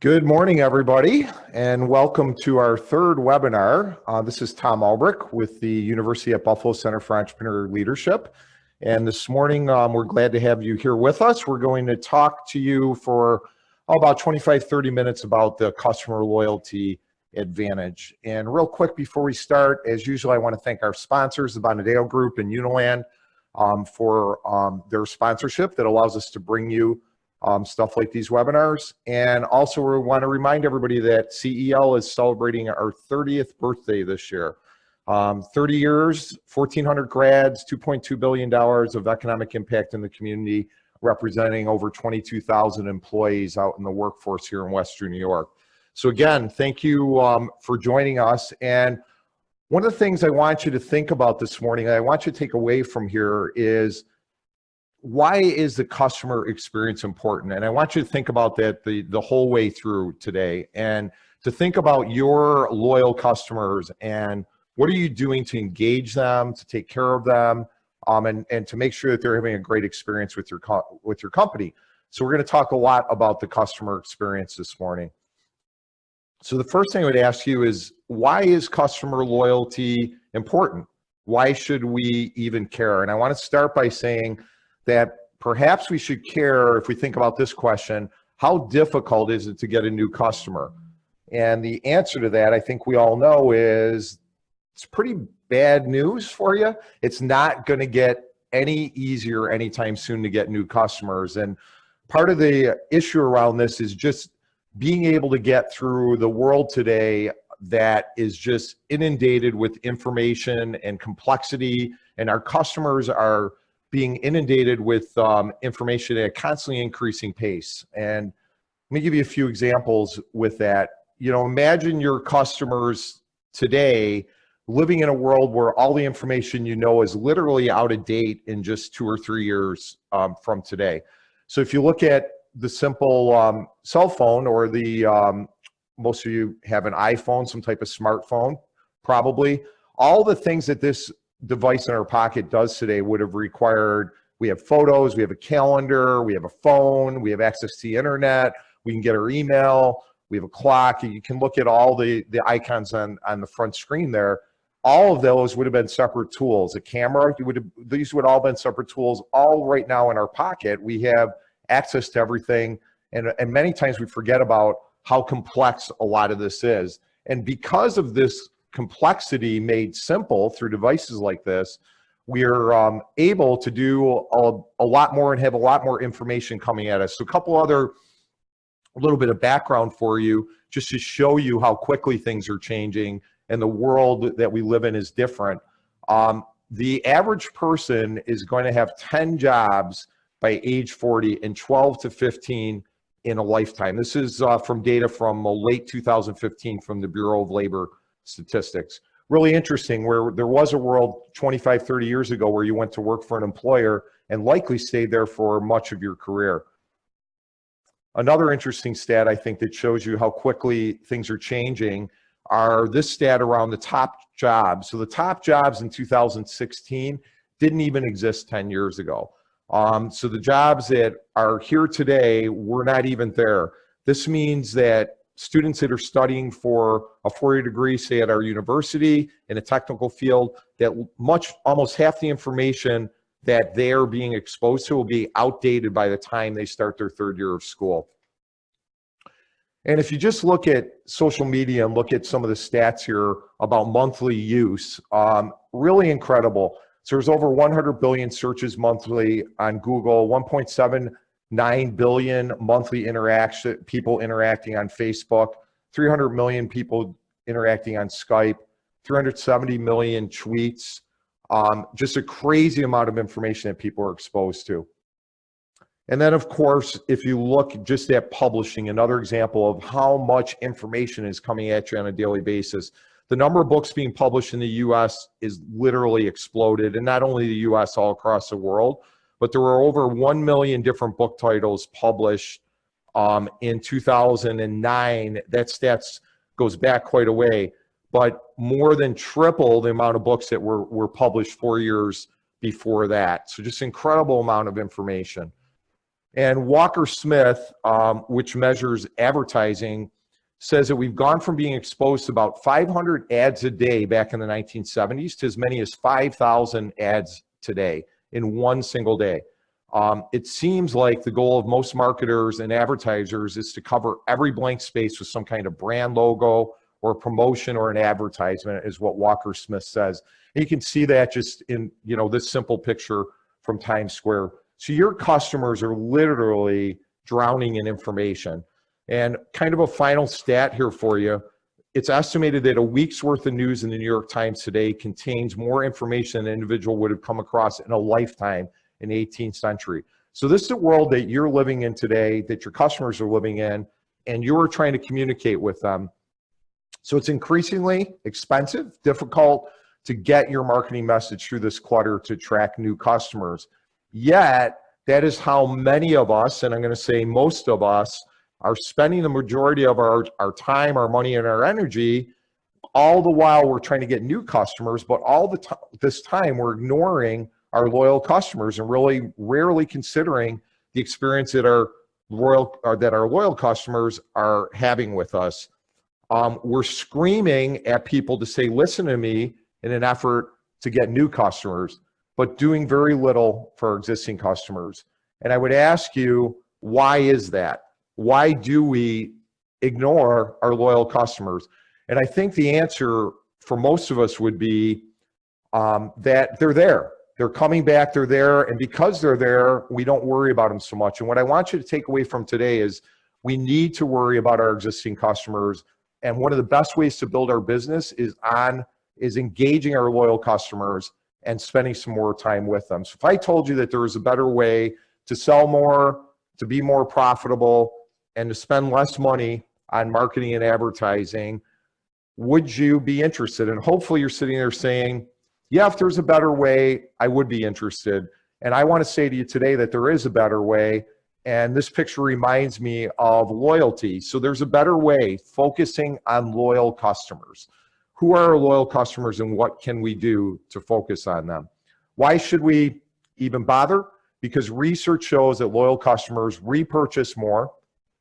Good morning, everybody, and welcome to our third webinar. This is Tom Albrecht with the University at Buffalo Center for Entrepreneurial Leadership. And this morning, we're glad to have you here with us. We're going to talk to you for about 25-30 minutes about the customer loyalty advantage. And real quick before we start, as usual, I want to thank our sponsors, the Bonadeo Group and Uniland, for their sponsorship that allows us to bring you stuff like these webinars. And also we want to remind everybody that CEL is celebrating our 30th birthday this year. 30 years, 1,400 grads, $2.2 billion of economic impact in the community, representing over 22,000 employees out in the workforce here in Western New York. So again, thank you for joining us. And one of the things I want you to think about this morning, I want you to take away from here is, why is the customer experience important? And I want you to think about that the whole way through today, and to think about your loyal customers and what are you doing to engage them, to take care of them, and to make sure that they're having a great experience with your company. So we're going to talk a lot about the customer experience this morning. So the first thing I would ask you is, why is customer loyalty important? Why should we even care? And I want to start by saying that perhaps we should care if we think about this question: how difficult is it to get a new customer? And the answer to that, I think we all know, is it's pretty bad news for you. It's not going to get any easier anytime soon to get new customers. And part of the issue around this is just being able to get through the world today that is just inundated with information and complexity, and our customers are being inundated with information at a constantly increasing pace. And let me give you a few examples with that. You know, imagine your customers today living in a world where all the information you know is literally out of date in just 2 or 3 years from today. So if you look at the simple cell phone, or the most of you have an iPhone, some type of smartphone, probably. All the things that this device in our pocket does today would have required, we have photos, we have a calendar, we have a phone, we have access to the internet, we can get our email, we have a clock. You can look at all the icons on the front screen there. All of those would have been separate tools. A camera, these would all been separate tools. All right now in our pocket, we have access to everything. And many times we forget about how complex a lot of this is. And because of this complexity made simple through devices like this, we're able to do a lot more and have a lot more information coming at us. So a little bit of background for you, just to show you how quickly things are changing and the world that we live in is different. The average person is going to have 10 jobs by age 40 and 12 to 15 in a lifetime. This is from data from late 2015 from the Bureau of Labor Statistics. Really interesting, where there was a world 25, 30 years ago where you went to work for an employer and likely stayed there for much of your career. Another interesting stat, I think, that shows you how quickly things are changing are this stat around the top jobs. So the top jobs in 2016 didn't even exist 10 years ago. So the jobs that are here today were not even there. This means that students that are studying for a 4-year degree, say at our university in a technical field, that almost half the information that they're being exposed to will be outdated by the time they start their 3rd year of school. And if you just look at social media and look at some of the stats here about monthly use, really incredible. So there's over 100 billion searches monthly on Google, 1.79 billion monthly people interacting on Facebook, 300 million people interacting on Skype, 370 million tweets, just a crazy amount of information that people are exposed to. And then, of course, if you look just at publishing, another example of how much information is coming at you on a daily basis. The number of books being published in the US is literally exploded, and not only the US, all across the world, but there were over 1 million different book titles published in 2009. That stats goes back quite a way, but more than triple the amount of books that were published 4 years before that. So just incredible amount of information. And Walker Smith, which measures advertising, says that we've gone from being exposed to about 500 ads a day back in the 1970s to as many as 5,000 ads today in one single day. It seems like the goal of most marketers and advertisers is to cover every blank space with some kind of brand logo or promotion or an advertisement, is what Walker Smith says. And you can see that just in this simple picture from Times Square. So your customers are literally drowning in information. And kind of a final stat here for you, it's estimated that a week's worth of news in the New York Times today contains more information than an individual would have come across in a lifetime in the 18th century. So this is the world that you're living in today, that your customers are living in, and you're trying to communicate with them. So it's increasingly expensive, difficult to get your marketing message through this clutter to attract new customers. Yet, that is how many of us, and I'm going to say most of us, are spending the majority of our time, our money, and our energy, all the while we're trying to get new customers, but all this time we're ignoring our loyal customers and really rarely considering the experience that our loyal customers are having with us. We're screaming at people to say, listen to me, in an effort to get new customers, but doing very little for our existing customers. And I would ask you, why is that? Why do we ignore our loyal customers? And I think the answer for most of us would be that they're there. They're coming back, they're there, and because they're there, we don't worry about them so much. And what I want you to take away from today is we need to worry about our existing customers. And one of the best ways to build our business is engaging our loyal customers and spending some more time with them. So if I told you that there was a better way to sell more, to be more profitable, and to spend less money on marketing and advertising, would you be interested? And hopefully you're sitting there saying, yeah, if there's a better way, I would be interested. And I want to say to you today that there is a better way. And this picture reminds me of loyalty. So there's a better way, focusing on loyal customers. Who are our loyal customers and what can we do to focus on them? Why should we even bother? Because research shows that loyal customers repurchase more,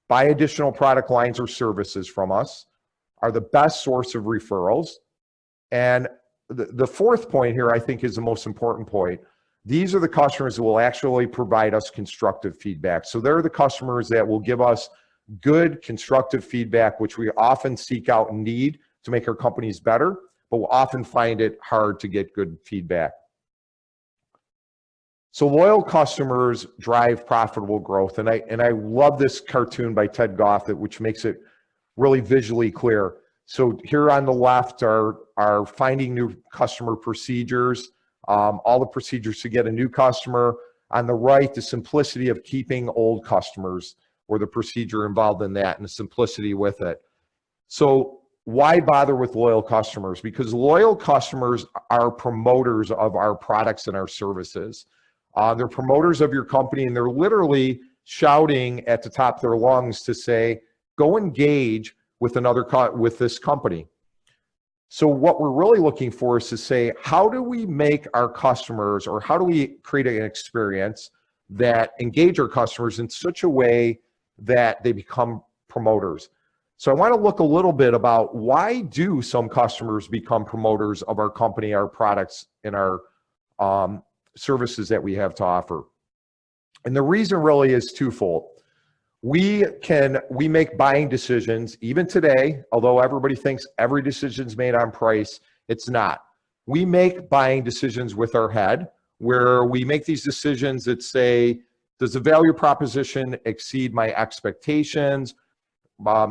buy additional product lines or services from us, are the best source of referrals. And the fourth point here, I think, is the most important point. These are the customers that will actually provide us constructive feedback. So they're the customers that will give us good constructive feedback, which we often seek out and need to make our companies better, but we'll often find it hard to get good feedback. So loyal customers drive profitable growth. And I love this cartoon by Ted Goff, which makes it really visually clear. So here on the left are finding new customer procedures, all the procedures to get a new customer. On the right, the simplicity of keeping old customers, or the procedure involved in that and the simplicity with it. So why bother with loyal customers? Because loyal customers are promoters of our products and our services. They're promoters of your company, and they're literally shouting at the top of their lungs to say, go engage with this company. So what we're really looking for is to say, how do we make our customers, or how do we create an experience that engage our customers in such a way that they become promoters? So I want to look a little bit about, why do some customers become promoters of our company, our products, and our services that we have to offer? And the reason really is twofold. We make buying decisions, even today, although everybody thinks every decision is made on price, it's not. We make buying decisions with our head, where we make these decisions that say, does the value proposition exceed my expectations?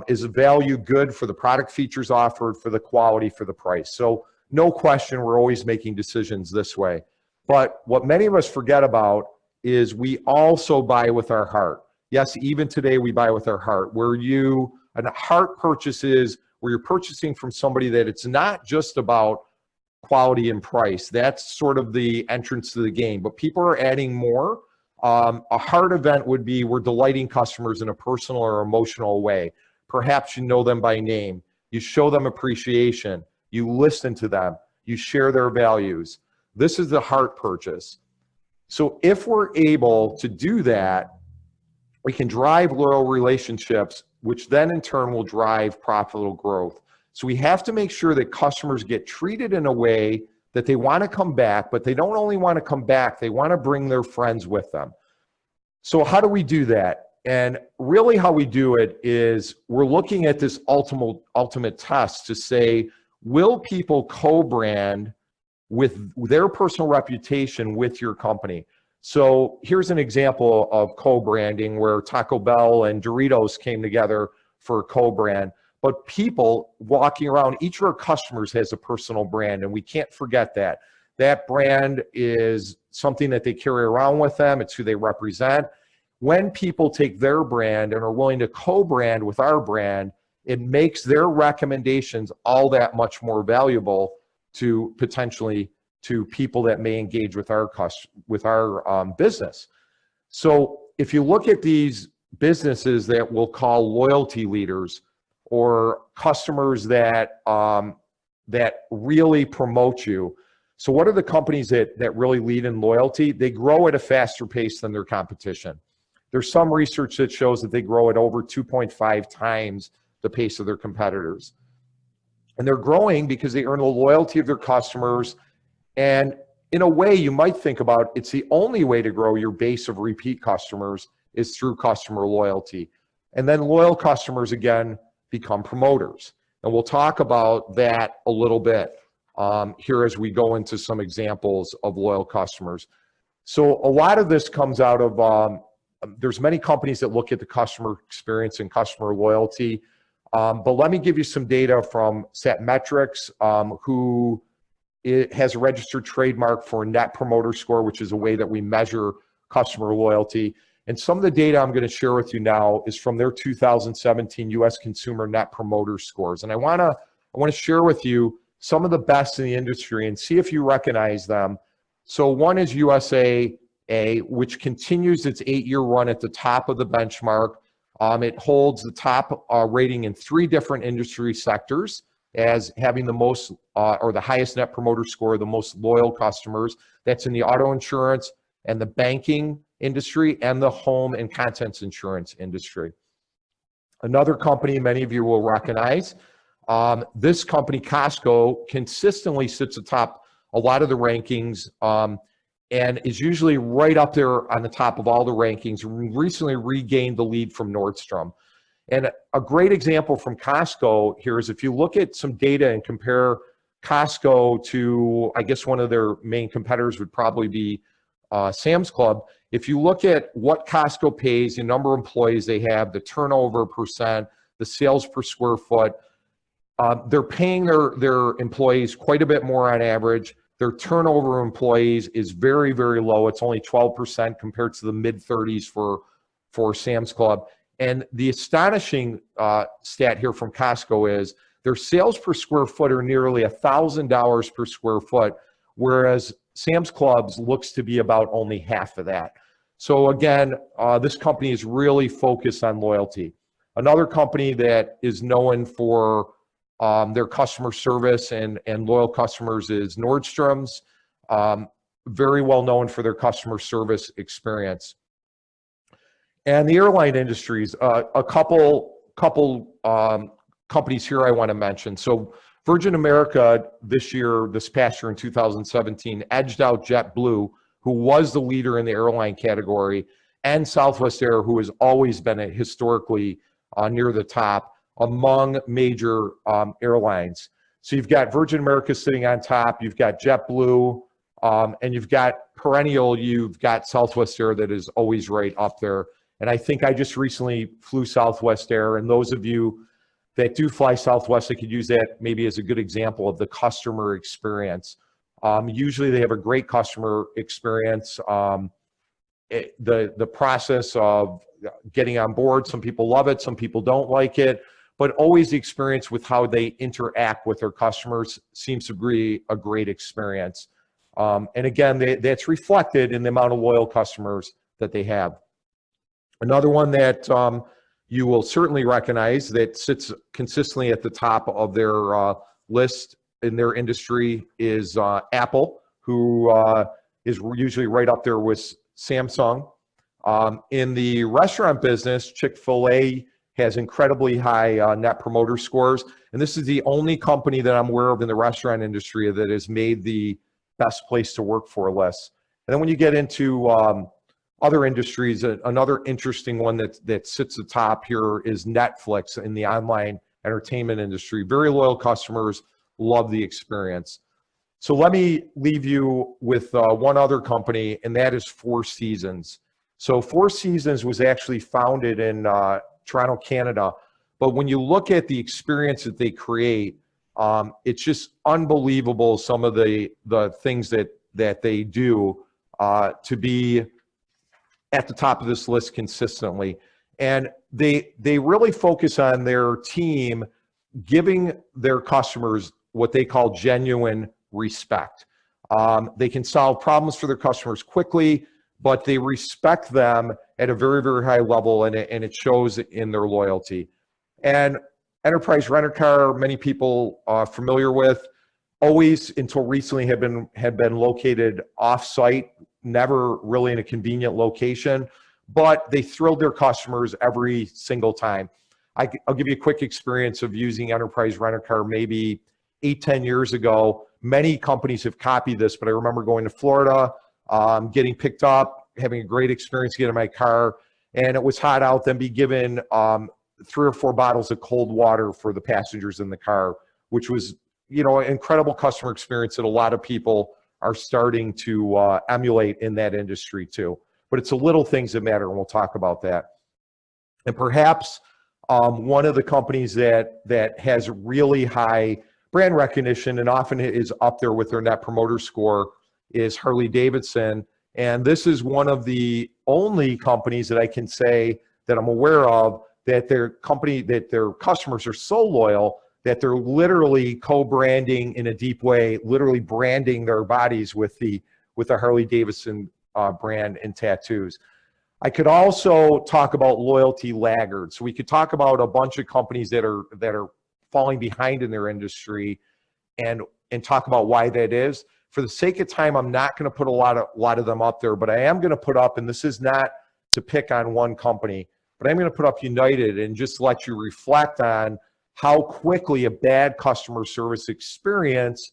Is the value good for the product features offered, for the quality, for the price? So no question, we're always making decisions this way. But what many of us forget about is we also buy with our heart. Yes, even today we buy with our heart. A heart purchase is where you're purchasing from somebody that it's not just about quality and price. That's sort of the entrance to the game, but people are adding more. A heart event would be, we're delighting customers in a personal or emotional way. Perhaps you know them by name. You show them appreciation. You listen to them. You share their values. This is the heart purchase. So if we're able to do that, we can drive loyal relationships, which then in turn will drive profitable growth. So we have to make sure that customers get treated in a way that they want to come back, but they don't only want to come back, they want to bring their friends with them. So how do we do that? And really how we do it is we're looking at this ultimate test to say, will people co-brand with their personal reputation with your company? So here's an example of co-branding where Taco Bell and Doritos came together for a co-brand. But people walking around, each of our customers has a personal brand, and we can't forget that. That brand is something that they carry around with them. It's who they represent. When people take their brand and are willing to co-brand with our brand, it makes their recommendations all that much more valuable to potentially to people that may engage with our business. So if you look at these businesses that we'll call loyalty leaders, or customers that that really promote you. So what are the companies that really lead in loyalty? They grow at a faster pace than their competition. There's some research that shows that they grow at over 2.5 times the pace of their competitors. And they're growing because they earn the loyalty of their customers. And in a way, you might think about it's the only way to grow your base of repeat customers is through customer loyalty. And then loyal customers, again, become promoters. And we'll talk about that a little bit here as we go into some examples of loyal customers. So a lot of this comes out of, there's many companies that look at the customer experience and customer loyalty. But let me give you some data from Satmetrics, who has a registered trademark for Net Promoter Score, which is a way that we measure customer loyalty. And some of the data I'm going to share with you now is from their 2017 U.S. Consumer Net Promoter Scores. And I want to share with you some of the best in the industry and see if you recognize them. So one is USAA, which continues its 8-year run at the top of the benchmark. It holds the top rating in 3 different industry sectors as having the most or the highest Net Promoter Score, the most loyal customers. That's in the auto insurance and the banking industry and the home and contents insurance industry. Another company many of you will recognize, this company, Costco, consistently sits atop a lot of the rankings and is usually right up there on the top of all the rankings. Recently regained the lead from Nordstrom. And a great example from Costco here is if you look at some data and compare Costco to, I guess one of their main competitors would probably be Sam's Club. If you look at what Costco pays, the number of employees they have, the turnover percent, the sales per square foot, they're paying their employees quite a bit more on average. Their turnover of employees is very, very low. It's only 12% compared to the mid-30s for Sam's Club. And the astonishing stat here from Costco is their sales per square foot are nearly $1,000 per square foot, whereas Sam's Club's looks to be about only half of that. So again, this company is really focused on loyalty. Another company that is known for their customer service and loyal customers is Nordstrom's, very well known for their customer service experience. And the airline industries, a couple companies here I want to mention. So Virgin America this past year in 2017, edged out JetBlue, who was the leader in the airline category, and Southwest Air, who has always been historically near the top among major airlines. So you've got Virgin America sitting on top, you've got JetBlue, and you've got Southwest Air that is always right up there. And I think I just recently flew Southwest Air, and those of you that do fly Southwest, I could use that maybe as a good example of the customer experience. Usually they have a great customer experience. The process of getting on board, some people love it, some people don't like it, but always the experience with how they interact with their customers seems to be a great experience. And again, that's reflected in the amount of loyal customers that they have. Another one that you will certainly recognize that sits consistently at the top of their list in their industry is Apple, who is usually right up there with Samsung. In the restaurant business, Chick-fil-A has incredibly high net promoter scores. And this is the only company that I'm aware of in the restaurant industry that has made the best place to work for list. And then when you get into other industries, another interesting one that sits atop here is Netflix in the online entertainment industry. Very loyal customers, love the experience. So let me leave you with one other company, and that is Four Seasons. So Four Seasons was actually founded in Toronto, Canada. But when you look at the experience that they create, it's just unbelievable, some of the things that they do to be at the top of this list consistently. And they really focus on their team giving their customers what they call genuine respect. They can solve problems for their customers quickly, but they respect them at a very, very high level, and it shows in their loyalty. And Enterprise Rent-A-Car, many people are familiar with, always until recently have been located off-site, never really in a convenient location, but they thrilled their customers every single time. I'll give you a quick experience of using Enterprise Rent-A-Car maybe 8-10 years ago. Many companies have copied this, but I remember going to Florida, getting picked up, having a great experience getting my car, and it was hot out, then be given 3 or 4 bottles of cold water for the passengers in the car, which was, an incredible customer experience that a lot of people are starting to emulate in that industry too. But it's the little things that matter, and we'll talk about that. And perhaps one of the companies that has really high brand recognition and often is up there with their net promoter score is Harley-Davidson. And this is one of the only companies that I can say that I'm aware of that their customers are so loyal that they're literally co-branding in a deep way, literally branding their bodies with the Harley-Davidson brand and tattoos. I could also talk about loyalty laggards. So we could talk about a bunch of companies that are falling behind in their industry and talk about why that is. For the sake of time, I'm not going to put a lot of them up there, but I am going to put up, and this is not to pick on one company, but I'm going to put up United and just let you reflect on how quickly a bad customer service experience,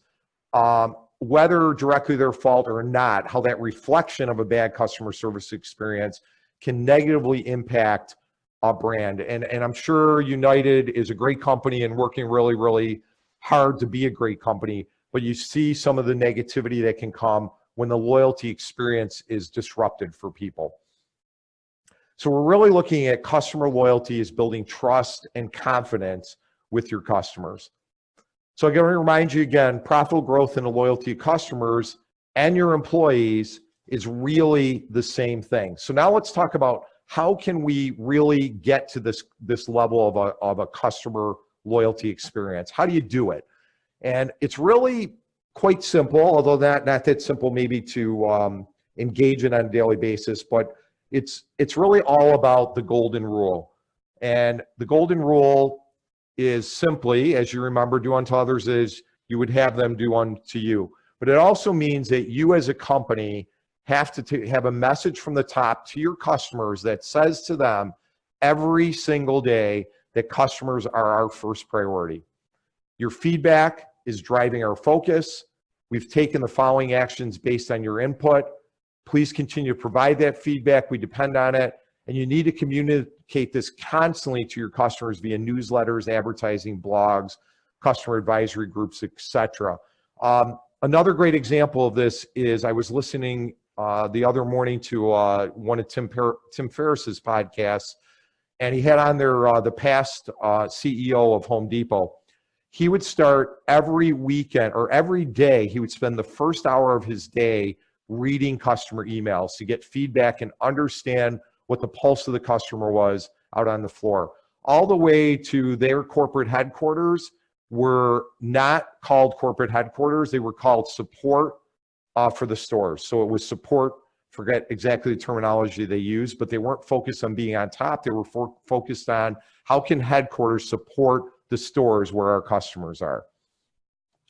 whether directly their fault or not, how that reflection of a bad customer service experience can negatively impact a brand. And I'm sure United is a great company and working really, really hard to be a great company, but you see some of the negativity that can come when the loyalty experience is disrupted for people. So we're really looking at customer loyalty as building trust and confidence with your customers. So I'm going to remind you again, profitable growth and the loyalty of customers and your employees is really the same thing. So now let's talk about how can we really get to this level of a customer loyalty experience? How do you do it? And it's really quite simple, although not that simple maybe to engage in on a daily basis, but it's really all about the golden rule. And the golden rule is simply, as you remember, do unto others as you would have them do unto you. But it also means that you as a company have to have a message from the top to your customers that says to them every single day that customers are our first priority. Your feedback is driving our focus. We've taken the following actions based on your input. Please continue to provide that feedback. We depend on it. And you need to communicate this constantly to your customers via newsletters, advertising, blogs, customer advisory groups, etc. Another great example of this is I was listening the other morning to one of Tim Ferriss's podcasts, and he had on there the past CEO of Home Depot. He would start every weekend or every day, he would spend the first hour of his day reading customer emails to get feedback and understand what the pulse of the customer was out on the floor. All the way to their corporate headquarters were not called corporate headquarters. They were called support for the stores. So it was support, forget exactly the terminology they used, but they weren't focused on being on top. They were focused on how can headquarters support the stores where our customers are.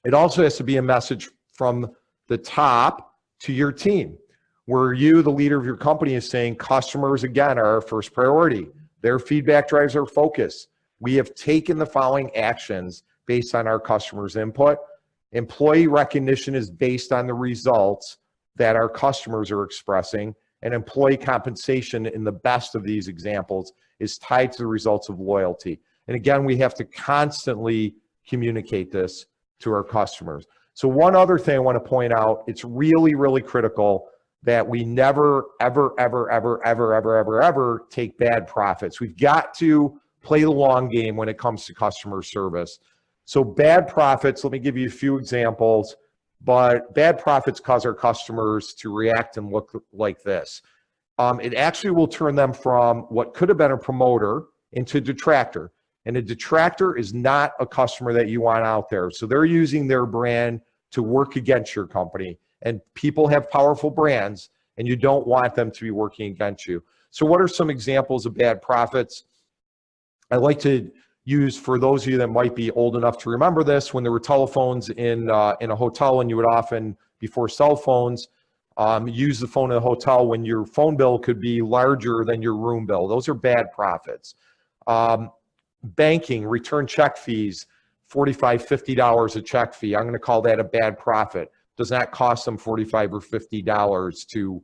It also has to be a message from the top to your team. where you, the leader of your company, is saying customers, again, are our first priority. Their feedback drives our focus. We have taken the following actions based on our customers' input. Employee recognition is based on the results that our customers are expressing, and employee compensation in the best of these examples is tied to the results of loyalty. And again, we have to constantly communicate this to our customers. So one other thing I want to point out, it's really, really critical that we never, ever, ever, ever, ever, ever, ever, ever take bad profits. We've got to play the long game when it comes to customer service. So bad profits, let me give you a few examples, but bad profits cause our customers to react and look like this. It actually will turn them from what could have been a promoter into a detractor. And a detractor is not a customer that you want out there. So they're using their brand to work against your company. And people have powerful brands, and you don't want them to be working against you. So what are some examples of bad profits? I like to use, for those of you that might be old enough to remember this, when there were telephones in a hotel, and you would often, before cell phones, use the phone in the hotel when your phone bill could be larger than your room bill. Those are bad profits. Banking, return check fees, $45, $50 a check fee. I'm going to call that a bad profit. Does not cost them $45 or $50 to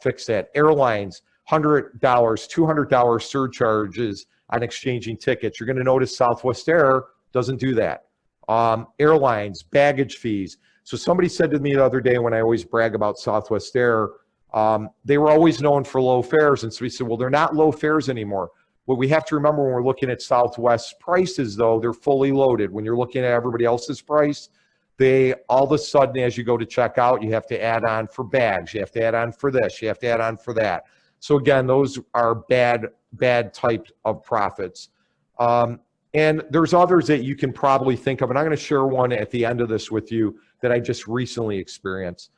fix that. Airlines, $100, $200 surcharges on exchanging tickets. You're going to notice Southwest Air doesn't do that. Airlines, baggage fees. So somebody said to me the other day, when I always brag about Southwest Air, they were always known for low fares. And so we said, well, they're not low fares anymore. What we have to remember when we're looking at Southwest prices, though, they're fully loaded. When you're looking at everybody else's price, they all of a sudden, as you go to check out, you have to add on for bags, you have to add on for this, you have to add on for that. So again, those are bad type of profits. And there's others that you can probably think of, and I'm going to share one at the end of this with you that I just recently experienced.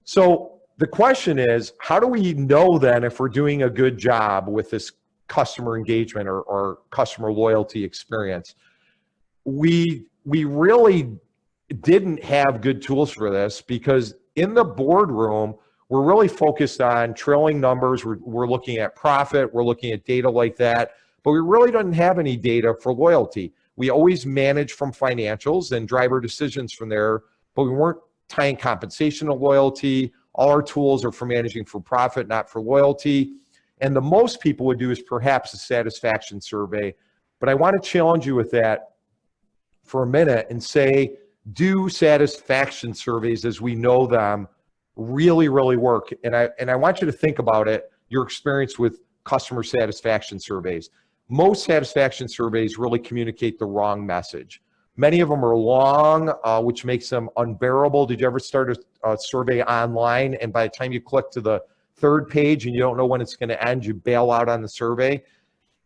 So the question is, how do we know then if we're doing a good job with this customer engagement or customer loyalty experience? We really didn't have good tools for this, because in the boardroom, we're really focused on trailing numbers. We're looking at profit. We're looking at data like that, but we really don't have any data for loyalty. We always manage from financials and drive our decisions from there, but we weren't tying compensation to loyalty. All our tools are for managing for profit, not for loyalty. And the most people would do is perhaps a satisfaction survey. But I want to challenge you with that for a minute and say, do satisfaction surveys as we know them really, really work. And I want you to think about it, your experience with customer satisfaction surveys. Most satisfaction surveys really communicate the wrong message. Many of them are long, which makes them unbearable. Did you ever start a survey online, and by the time you click to the third page and you don't know when it's going to end, you bail out on the survey?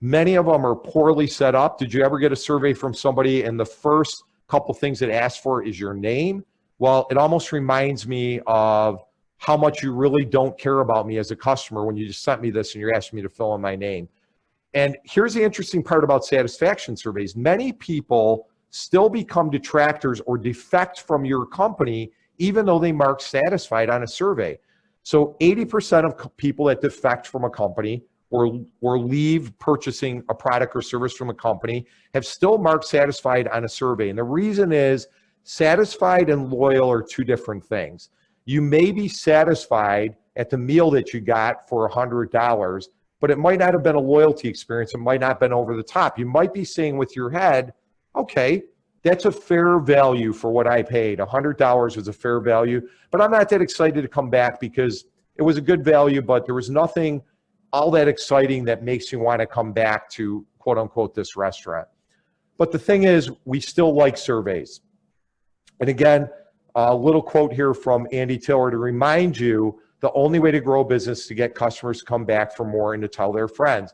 Many of them are poorly set up. Did you ever get a survey from somebody and the first couple things it asks for is your name? Well, it almost reminds me of how much you really don't care about me as a customer when you just sent me this and you're asking me to fill in my name. And here's the interesting part about satisfaction surveys. Many people still become detractors or defect from your company, even though they mark satisfied on a survey. So 80% of people that defect from a company or leave purchasing a product or service from a company have still marked satisfied on a survey. And the reason is, satisfied and loyal are two different things. You may be satisfied at the meal that you got for $100, but it might not have been a loyalty experience. It might not have been over the top. You might be saying with your head, okay, that's a fair value for what I paid. $100 was a fair value, but I'm not that excited to come back because it was a good value, but there was nothing all that exciting that makes you want to come back to, quote unquote, this restaurant. But the thing is, we still like surveys. And again, a little quote here from Andy Taylor to remind you, the only way to grow a business is to get customers to come back for more and to tell their friends.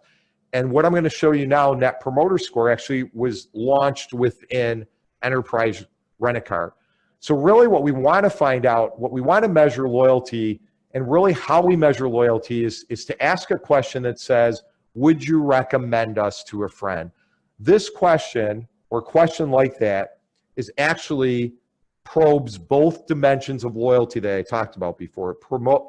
And what I'm going to show you now, Net Promoter Score, actually was launched within Enterprise Rent-A-Car. So really what we want to find out, what we want to measure loyalty, and really how we measure loyalty is to ask a question that says, would you recommend us to a friend? This question, or question like that, is actually probes both dimensions of loyalty that I talked about before.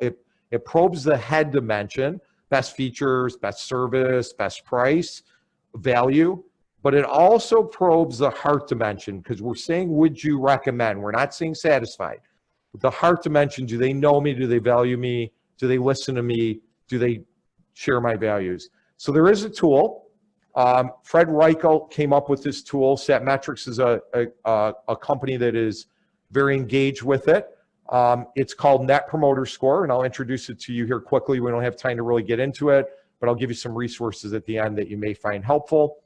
It probes the head dimension, best features, best service, best price, value, but it also probes the heart dimension, because we're saying, would you recommend? We're not saying satisfied. The heart dimension, do they know me? Do they value me? Do they listen to me? Do they share my values? So there is a tool. Fred Reichel came up with this tool. Satmetrics is a company that is very engaged with it. It's called Net Promoter Score, and I'll introduce it to you here quickly. We don't have time to really get into it, but I'll give you some resources at the end that you may find helpful.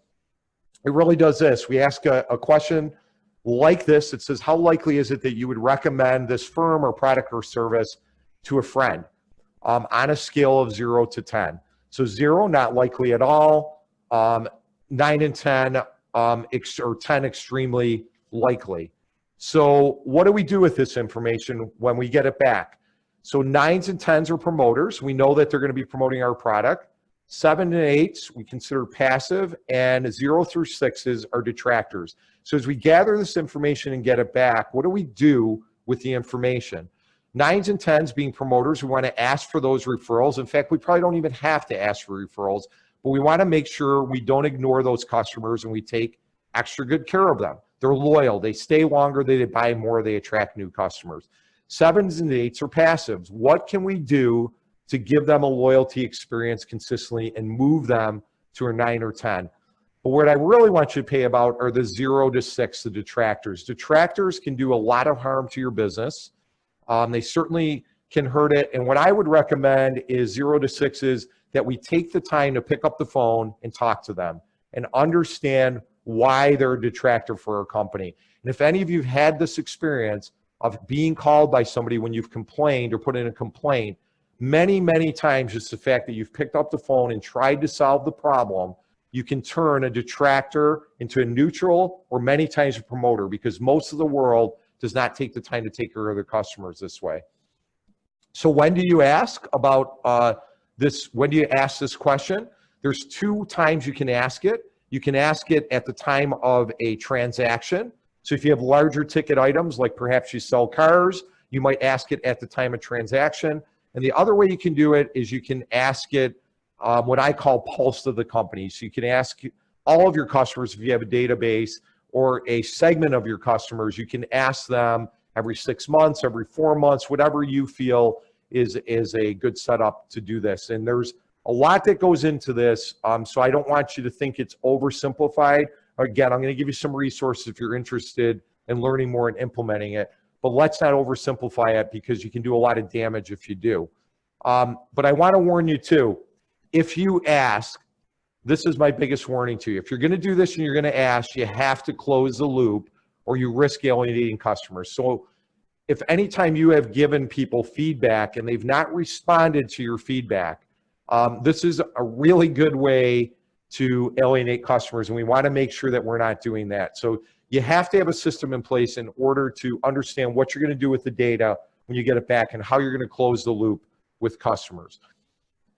It really does this. We ask a question like this. It says, how likely is it that you would recommend this firm or product or service to a friend on a scale of 0 to 10? So 0, not likely at all. 9 and 10, or 10, extremely likely. So what do we do with this information when we get it back? So 9s and 10s are promoters. We know that they're going to be promoting our product. 7 and 8s we consider passive, and 0 through 6s are detractors. So as we gather this information and get it back, what do we do with the information? 9s and 10s being promoters, we want to ask for those referrals. In fact, we probably don't even have to ask for referrals, but we want to make sure we don't ignore those customers and we take extra good care of them. They're loyal, they stay longer, they buy more, they attract new customers. 7s and 8s are passives. What can we do to give them a loyalty experience consistently and move them to a 9 or 10? But what I really want you to pay about are the 0 to 6, the detractors. Detractors can do a lot of harm to your business. They certainly can hurt it. And what I would recommend is 0 to 6 is that we take the time to pick up the phone and talk to them and understand why they're a detractor for our company. And if any of you have had this experience of being called by somebody when you've complained or put in a complaint, many, many times just the fact that you've picked up the phone and tried to solve the problem, you can turn a detractor into a neutral or many times a promoter, because most of the world does not take the time to take care of their customers this way. So when do you ask about this? When do you ask this question? There's 2 times you can ask it. You can ask it at the time of a transaction. So if you have larger ticket items, like perhaps you sell cars, you might ask it at the time of transaction. And the other way you can do it is you can ask it what I call pulse of the company. So you can ask all of your customers, if you have a database, or a segment of your customers, you can ask them every 6 months, every 4 months, whatever you feel is a good setup to do this. And there's a lot that goes into this, so I don't want you to think it's oversimplified. Again, I'm going to give you some resources if you're interested in learning more and implementing it, but let's not oversimplify it, because you can do a lot of damage if you do. But I want to warn you too, if you ask, this is my biggest warning to you. If you're going to do this and you're going to ask, you have to close the loop or you risk alienating customers. So if anytime you have given people feedback and they've not responded to your feedback, this is a really good way to alienate customers, and we want to make sure that we're not doing that. So you have to have a system in place in order to understand what you're going to do with the data when you get it back and how you're going to close the loop with customers.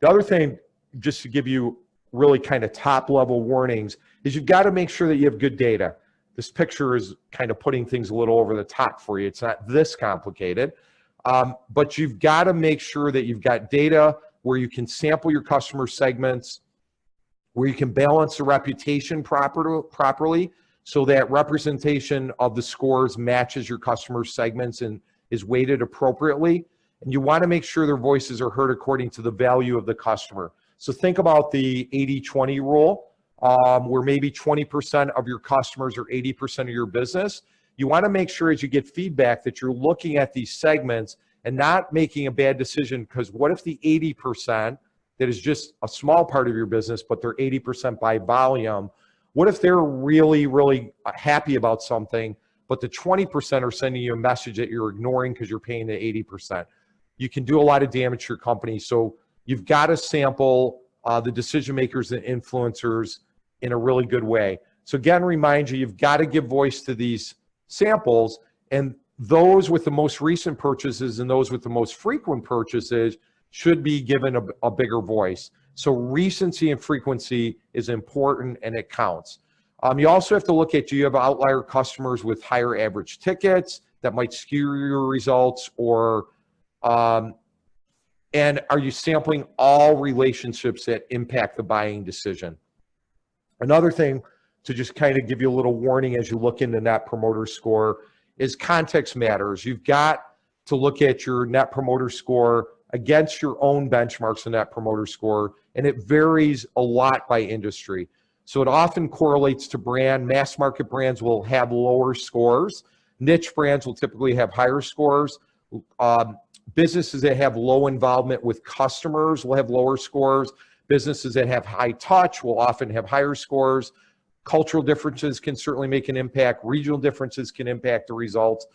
The other thing, just to give you really kind of top level warnings, is you've got to make sure that you have good data. This picture is kind of putting things a little over the top for you. It's not this complicated, but you've got to make sure that you've got data where you can sample your customer segments, where you can balance the reputation properly, so that representation of the scores matches your customer segments and is weighted appropriately. And you want to make sure their voices are heard according to the value of the customer. So think about the 80-20 rule, where maybe 20% of your customers are 80% of your business. You want to make sure as you get feedback that you're looking at these segments and not making a bad decision, because what if the 80% that is just a small part of your business, but they're 80% by volume, what if they're really, really happy about something, but the 20% are sending you a message that you're ignoring because you're paying the 80%? You can do a lot of damage to your company. So you've got to sample the decision makers and influencers in a really good way. So again, remind you, you've got to give voice to these samples, and those with the most recent purchases and those with the most frequent purchases should be given a bigger voice. So recency and frequency is important, and it counts. You also have to look at, do you have outlier customers with higher average tickets that might skew your results, or and are you sampling all relationships that impact the buying decision? Another thing to just kind of give you a little warning as you look into Net Promoter Score is context matters. You've got to look at your Net Promoter Score against your own benchmarks in Net Promoter Score, and it varies a lot by industry. So it often correlates to brand. Mass market brands will have lower scores. Niche brands will typically have higher scores. Businesses that have low involvement with customers will have lower scores. Businesses that have high touch will often have higher scores. Cultural differences can certainly make an impact. Regional differences can impact the results.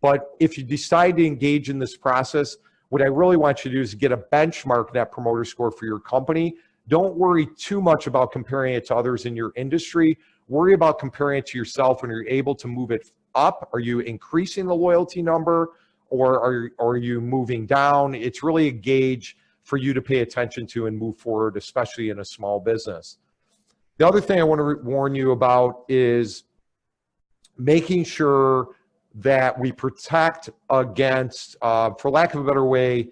But if you decide to engage in this process, what I really want you to do is get a benchmark Net Promoter Score for your company. Don't worry too much about comparing it to others in your industry. Worry about comparing it to yourself when you're able to move it up. Are you increasing the loyalty number, or are you moving down? It's really a gauge for you to pay attention to and move forward, especially in a small business. The other thing I want to warn you about is making sure that we protect against, for lack of a better way,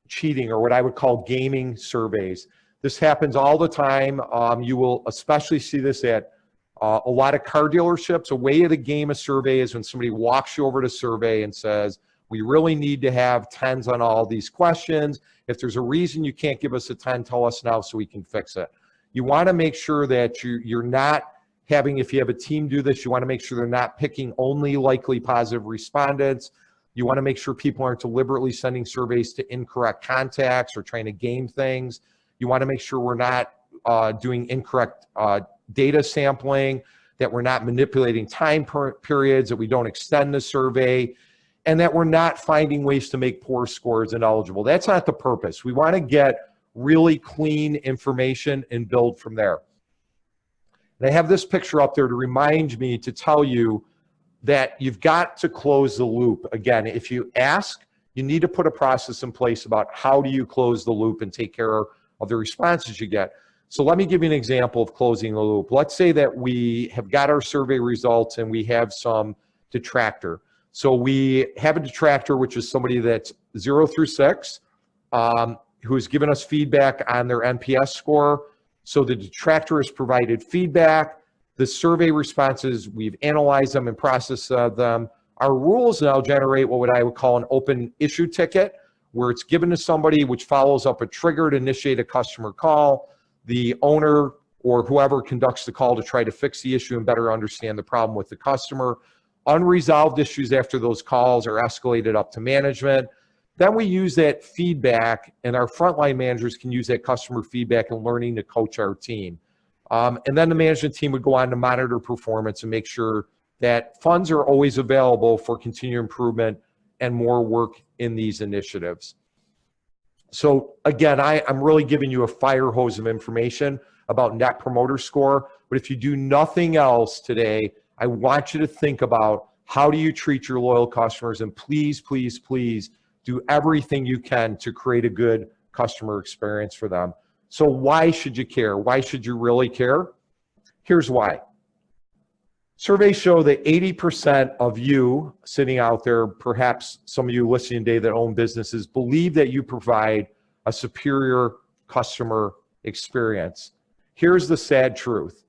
cheating, or what I would call gaming surveys. This happens all the time. You will especially see this at a lot of car dealerships. A way to game a survey is when somebody walks you over to survey and says, we really need to have 10s on all these questions. If there's a reason you can't give us a 10, tell us now so we can fix it. You want to make sure that you're not having, if you have a team do this, you want to make sure they're not picking only likely positive respondents. You want to make sure people aren't deliberately sending surveys to incorrect contacts or trying to game things. You want to make sure we're not doing incorrect data sampling, that we're not manipulating time periods, that we don't extend the survey, and that we're not finding ways to make poor scores ineligible. That's not the purpose. We want to get really clean information and build from there. And I have this picture up there to remind me to tell you that you've got to close the loop. Again, if you ask, you need to put a process in place about how do you close the loop and take care of the responses you get. So let me give you an example of closing the loop. Let's say that we have got our survey results and we have some detractor. So we have a detractor, which is somebody that's 0 through 6, who has given us feedback on their NPS score. So the detractor has provided feedback. The survey responses, we've analyzed them and processed them. Our rules now generate what I would call an open issue ticket, where it's given to somebody, which follows up a trigger to initiate a customer call. The owner or whoever conducts the call to try to fix the issue and better understand the problem with the customer. Unresolved issues after those calls are escalated up to management. Then we use that feedback, and our frontline managers can use that customer feedback and learning to coach our team. And then the management team would go on to monitor performance and make sure that funds are always available for continued improvement and more work in these initiatives. So again, I'm really giving you a fire hose of information about Net Promoter Score, but if you do nothing else today, I want you to think about how do you treat your loyal customers, and please, please, please do everything you can to create a good customer experience for them. So why should you care? Why should you really care? Here's why. Surveys show that 80% of you sitting out there, perhaps some of you listening today that own businesses, believe that you provide a superior customer experience. Here's the sad truth.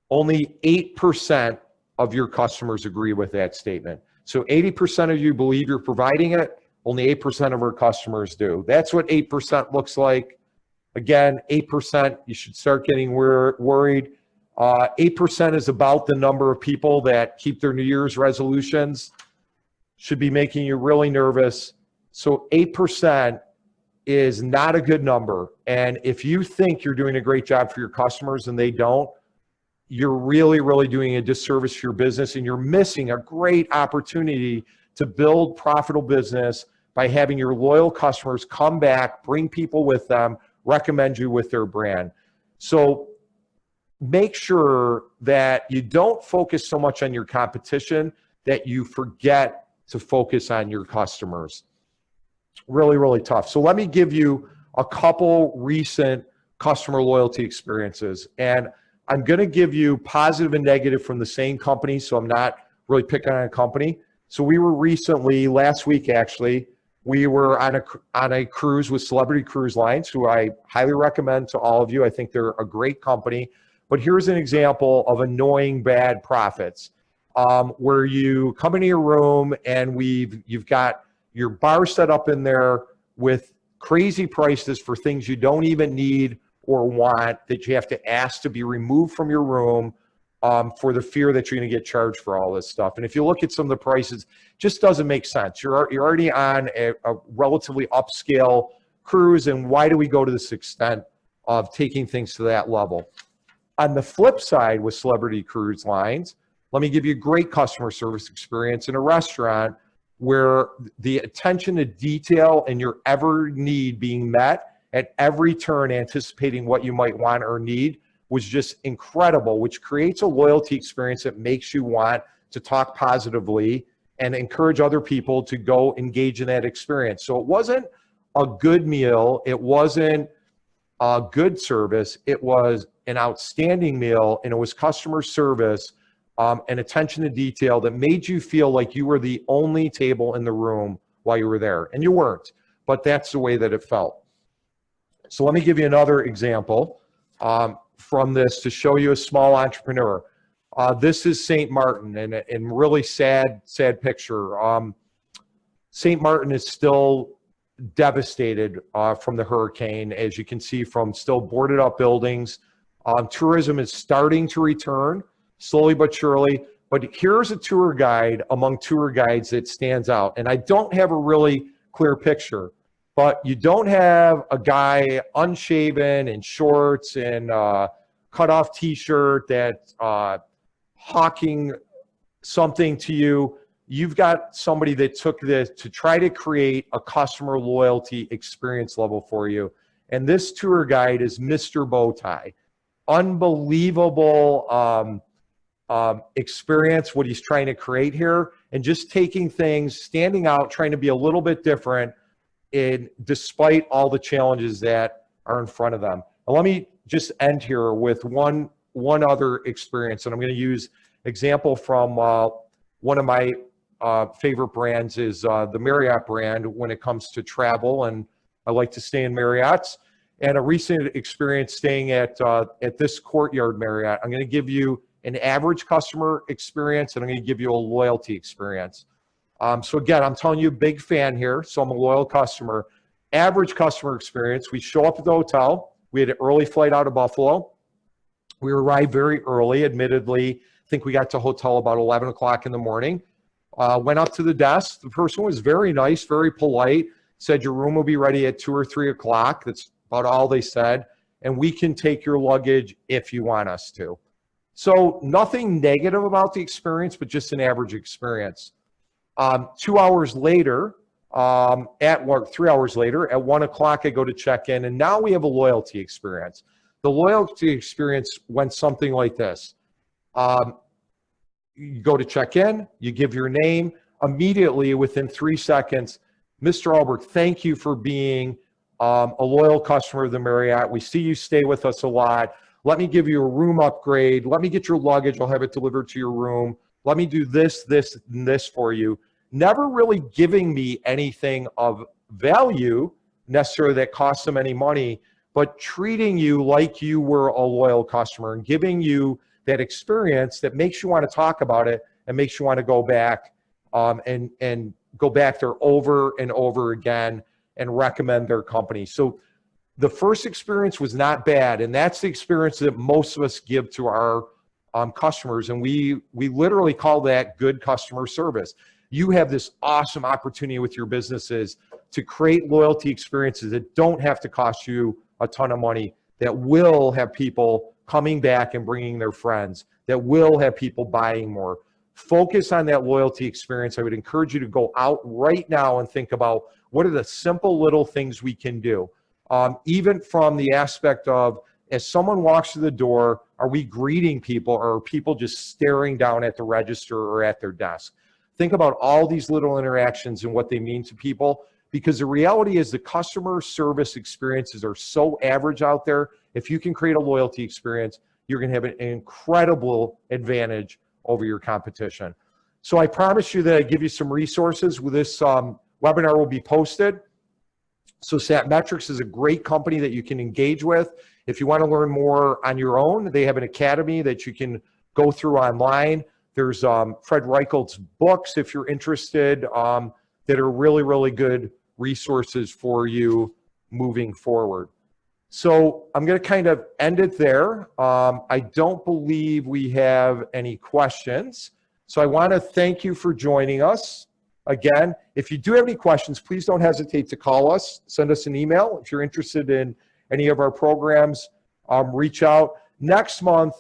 Only 8% of your customers agree with that statement. So 80% of you believe you're providing it, only 8% of our customers do. That's what 8% looks like. Again, 8%, you should start getting worried. 8% is about the number of people that keep their New Year's resolutions. Should be making you really nervous. So 8% is not a good number. And if you think you're doing a great job for your customers and they don't, you're really, really doing a disservice to your business, and you're missing a great opportunity to build profitable business by having your loyal customers come back, bring people with them, recommend you with their brand. So make sure that you don't focus so much on your competition that you forget to focus on your customers. Really, really tough. So let me give you a couple recent customer loyalty experiences. And I'm going to give you positive and negative from the same company, so I'm not really picking on a company. So we were recently, last week actually, we were on a cruise with Celebrity Cruise Lines, who I highly recommend to all of you. I think they're a great company. But here's an example of annoying bad profits, where you come into your room and you've got your bar set up in there with crazy prices for things you don't even need or want, that you have to ask to be removed from your room, for the fear that you're going to get charged for all this stuff. And if you look at some of the prices, just doesn't make sense. You're already on a relatively upscale cruise, and why do we go to this extent of taking things to that level? On the flip side with Celebrity Cruise Lines, let me give you a great customer service experience in a restaurant where the attention to detail and your every need being met at every turn, anticipating what you might want or need, was just incredible, which creates a loyalty experience that makes you want to talk positively and encourage other people to go engage in that experience. So it wasn't a good meal, it wasn't a good service, it was an outstanding meal, and it was customer service and attention to detail that made you feel like you were the only table in the room while you were there. And you weren't, but that's the way that it felt. So let me give you another example from this to show you a small entrepreneur. This is St. Martin, and really sad picture. St. Martin is still devastated from the hurricane, as you can see from still boarded up buildings. Tourism is starting to return, slowly but surely. But here's a tour guide among tour guides that stands out. And I don't have a really clear picture, but you don't have a guy unshaven in shorts and cut off t-shirt that hawking something to you. You've got somebody that took this to try to create a customer loyalty experience level for you. And this tour guide is Mr. Bowtie. Unbelievable experience, what he's trying to create here, and just taking things, standing out, trying to be a little bit different, despite all the challenges that are in front of them. And let me just end here with one other experience, and I'm going to use example from one of my favorite brands is the Marriott brand when it comes to travel, and I like to stay in Marriotts. And a recent experience staying at this Courtyard Marriott, I'm going to give you an average customer experience, and I'm going to give you a loyalty experience. So again, I'm telling you, big fan here, so I'm a loyal customer. Average customer experience, we show up at the hotel. We had an early flight out of Buffalo. We arrived very early, admittedly. I think we got to hotel about 11 o'clock in the morning. Went up to the desk. The person was very nice, very polite, said your room will be ready at 2 or 3 o'clock. That's about all they said. And we can take your luggage if you want us to. So nothing negative about the experience, but just an average experience. 2 hours later, 3 hours later, at 1 o'clock, I go to check in, and now we have a loyalty experience. The loyalty experience went something like this. You go to check in, you give your name, immediately within 3 seconds, Mr. Albrecht, thank you for being a loyal customer of the Marriott. We see you stay with us a lot. Let me give you a room upgrade. Let me get your luggage. I'll have it delivered to your room. Let me do this, this, and this for you. Never really giving me anything of value necessarily that costs them any money, but treating you like you were a loyal customer and giving you that experience that makes you want to talk about it and makes you want to go back and go back there over and over again and recommend their company. So the first experience was not bad, and that's the experience that most of us give to our customers, and we literally call that good customer service. You have this awesome opportunity with your businesses to create loyalty experiences that don't have to cost you a ton of money, that will have people coming back and bringing their friends, that will have people buying more. Focus on that loyalty experience. I would encourage you to go out right now and think about what are the simple little things we can do. Even from the aspect of, as someone walks through the door, are we greeting people, or are people just staring down at the register or at their desk? Think about all these little interactions and what they mean to people, because the reality is the customer service experiences are so average out there. If you can create a loyalty experience, you're going to have an incredible advantage over your competition. So I promise you that I give you some resources. With this webinar will be posted. So Satmetrics is a great company that you can engage with. If you want to learn more on your own, they have an academy that you can go through online. There's Fred Reichelt's books, if you're interested, that are really, really good resources for you moving forward. So I'm going to kind of end it there. I don't believe we have any questions. So I want to thank you for joining us. Again, if you do have any questions, please don't hesitate to call us, send us an email. If you're interested in any of our programs, reach out. Next month,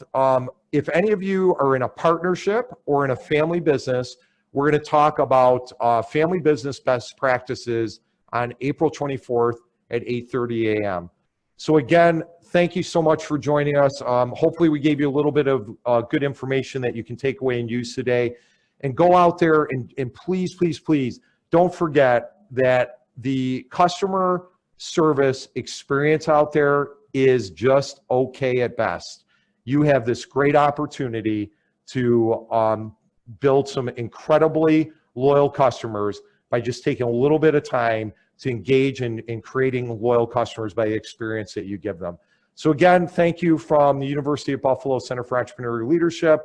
if any of you are in a partnership or in a family business, we're going to talk about family business best practices on April 24th at 8:30 a.m. So again, thank you so much for joining us. Hopefully we gave you a little bit of good information that you can take away and use today. And go out there and please, please, please don't forget that the customer service experience out there is just okay at best. You have this great opportunity to build some incredibly loyal customers by just taking a little bit of time to engage in creating loyal customers by the experience that you give them. So again, thank you from the University of Buffalo Center for Entrepreneurial Leadership.